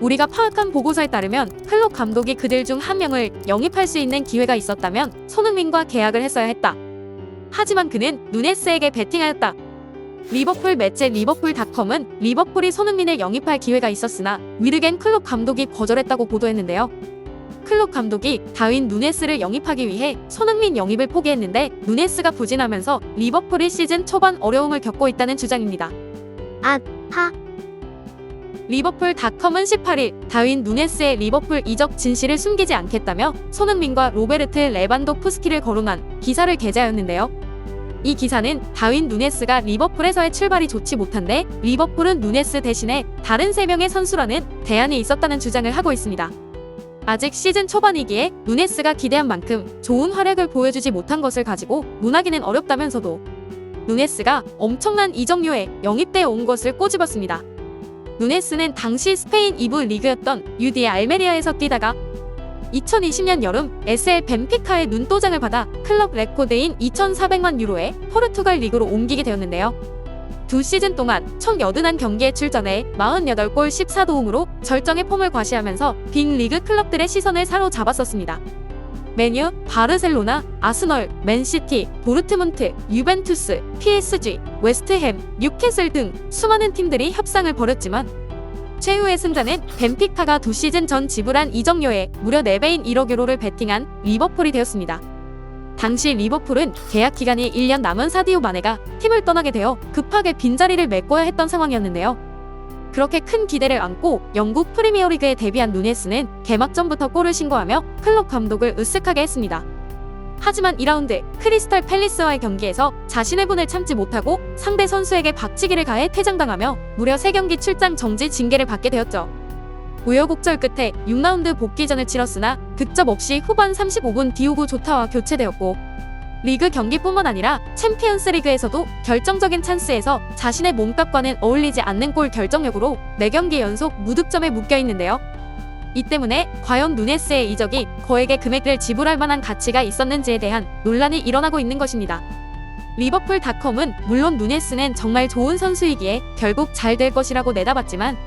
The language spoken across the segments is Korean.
우리가 파악한 보고서에 따르면 클롭 감독이 그들 중 한 명을 영입할 수 있는 기회가 있었다면 손흥민과 계약을 했어야 했다. 하지만 그는 누네스에게 베팅하였다. 리버풀 매체 리버풀닷컴은 리버풀이 손흥민을 영입할 기회가 있었으나 위르겐 클롭 감독이 거절했다고 보도했는데요. 클롭 감독이 다윈 누네스를 영입하기 위해 손흥민 영입을 포기했는데 누네스가 부진하면서 리버풀이 시즌 초반 어려움을 겪고 있다는 주장입니다. 리버풀닷컴은 18일 다윈 누네스의 리버풀 이적 진실을 숨기지 않겠다며 손흥민과 로베르트 레반도프스키를 거론한 기사를 게재하였는데요. 이 기사는 다윈 누네스가 리버풀에서의 출발이 좋지 못한데 리버풀은 누네스 대신에 다른 3명의 선수라는 대안이 있었다는 주장을 하고 있습니다. 아직 시즌 초반이기에 누네스가 기대한 만큼 좋은 활약을 보여주지 못한 것을 가지고 논하기는 어렵다면서도 누네스가 엄청난 이적료에 영입되어 온 것을 꼬집었습니다. 누네스는 당시 스페인 2부 리그였던 UD 알메리아에서 뛰다가 2020년 여름 SL 벤피카의 눈도장을 받아 클럽 레코드인 2,400만 유로에 포르투갈 리그로 옮기게 되었는데요. 2시즌 동안 총 81경기에 출전해 48골 14도움으로 절정의 폼을 과시하면서 빅리그 클럽들의 시선을 사로잡았었습니다. 맨유, 바르셀로나, 아스널, 맨시티, 도르트문트, 유벤투스, PSG, 웨스트햄, 뉴캐슬 등 수많은 팀들이 협상을 벌였지만 최후의 승자는 벤피카가 2시즌 전 지불한 이적료의 무려 4배인 1억 유로를 베팅한 리버풀이 되었습니다. 당시 리버풀은 계약 기간이 1년 남은 사디오 마네가 팀을 떠나게 되어 급하게 빈자리를 메꿔야 했던 상황이었는데요. 그렇게 큰 기대를 안고 영국 프리미어리그에 데뷔한 누네스는 개막전부터 골을 신고하며 클롭 감독을 으쓱하게 했습니다. 하지만 2라운드 크리스탈 팰리스와의 경기에서 자신의 분을 참지 못하고 상대 선수에게 박치기를 가해 퇴장당하며 무려 3경기 출장 정지 징계를 받게 되었죠. 우여곡절 끝에 6라운드 복귀전을 치렀으나 득점 없이 후반 35분 디오고 조타와 교체되었고 리그 경기뿐만 아니라 챔피언스 리그에서도 결정적인 찬스에서 자신의 몸값과는 어울리지 않는 골 결정력으로 4경기 연속 무득점에 묶여있는데요. 이 때문에 과연 누네스의 이적이 그에게 금액을 지불할 만한 가치가 있었는지에 대한 논란이 일어나고 있는 것입니다. 리버풀닷컴은 물론 누네스는 정말 좋은 선수이기에 결국 잘 될 것이라고 내다봤지만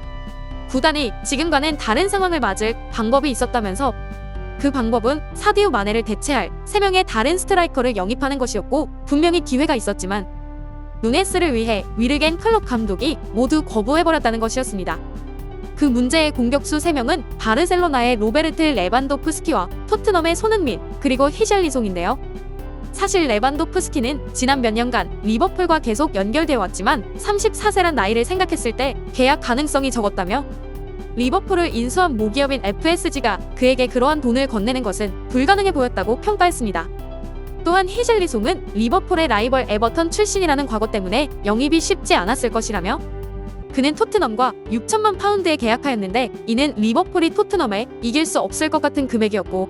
구단이 지금과는 다른 상황을 맞을 방법이 있었다면서 그 방법은 사디오 마네를 대체할 3명의 다른 스트라이커를 영입하는 것이었고 분명히 기회가 있었지만 누네스를 위해 위르겐 클롭 감독이 모두 거부해버렸다는 것이었습니다. 그 문제의 공격수 3명은 바르셀로나의 로베르트 레반도프스키와 토트넘의 손흥민 그리고 히샬리송인데요. 사실 레반도프스키는 지난 몇 년간 리버풀과 계속 연결되어 왔지만 34세란 나이를 생각했을 때 계약 가능성이 적었다며 리버풀을 인수한 모기업인 FSG가 그에게 그러한 돈을 건네는 것은 불가능해 보였다고 평가했습니다. 또한 히샬리송은 리버풀의 라이벌 에버턴 출신이라는 과거 때문에 영입이 쉽지 않았을 것이라며 그는 토트넘과 6천만 파운드에 계약하였는데 이는 리버풀이 토트넘에 이길 수 없을 것 같은 금액이었고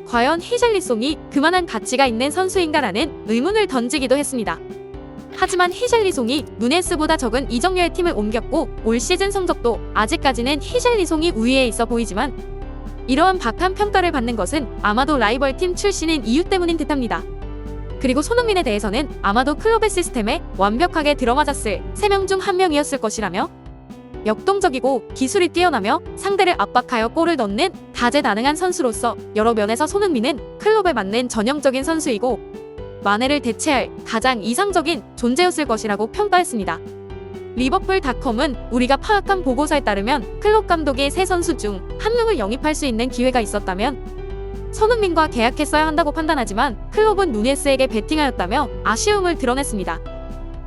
과연 히샬리송이 그만한 가치가 있는 선수인가라는 의문을 던지기도 했습니다. 하지만 히샬리송이 누네스보다 적은 이적료의 팀을 옮겼고 올 시즌 성적도 아직까지는 히샬리송이 우위에 있어 보이지만 이러한 박한 평가를 받는 것은 아마도 라이벌팀 출신인 이유 때문인 듯합니다. 그리고 손흥민에 대해서는 아마도 클럽의 시스템에 완벽하게 들어맞았을 3명 중 1명이었을 것이라며 역동적이고 기술이 뛰어나며 상대를 압박하여 골을 넣는 다재다능한 선수로서 여러 면에서 손흥민은 클럽에 맞는 전형적인 선수이고 마네를 대체할 가장 이상적인 존재였을 것이라고 평가했습니다. 리버풀닷컴은 우리가 파악한 보고서에 따르면 클롭 감독이 3선수 중 1명을 영입할 수 있는 기회가 있었다면 손흥민과 계약했어야 한다고 판단하지만 클롭은 누네스에게 베팅하였다며 아쉬움을 드러냈습니다.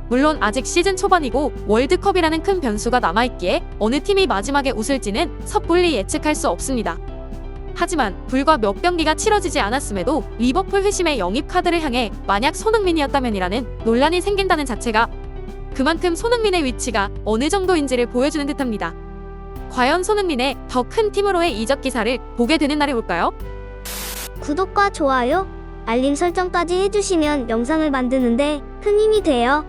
물론 아직 시즌 초반이고 월드컵이라는 큰 변수가 남아있기에 어느 팀이 마지막에 웃을지는 섣불리 예측할 수 없습니다. 하지만 불과 몇 경기가 치러지지 않았음에도 리버풀 회심의 영입 카드를 향해 만약 손흥민이었다면이라는 논란이 생긴다는 자체가 그만큼 손흥민의 위치가 어느 정도인지를 보여주는 듯합니다. 과연 손흥민의 더 큰 팀으로의 이적 기사를 보게 되는 날이 올까요? 구독과 좋아요, 알림 설정까지 해주시면 영상을 만드는데 큰 힘이 돼요.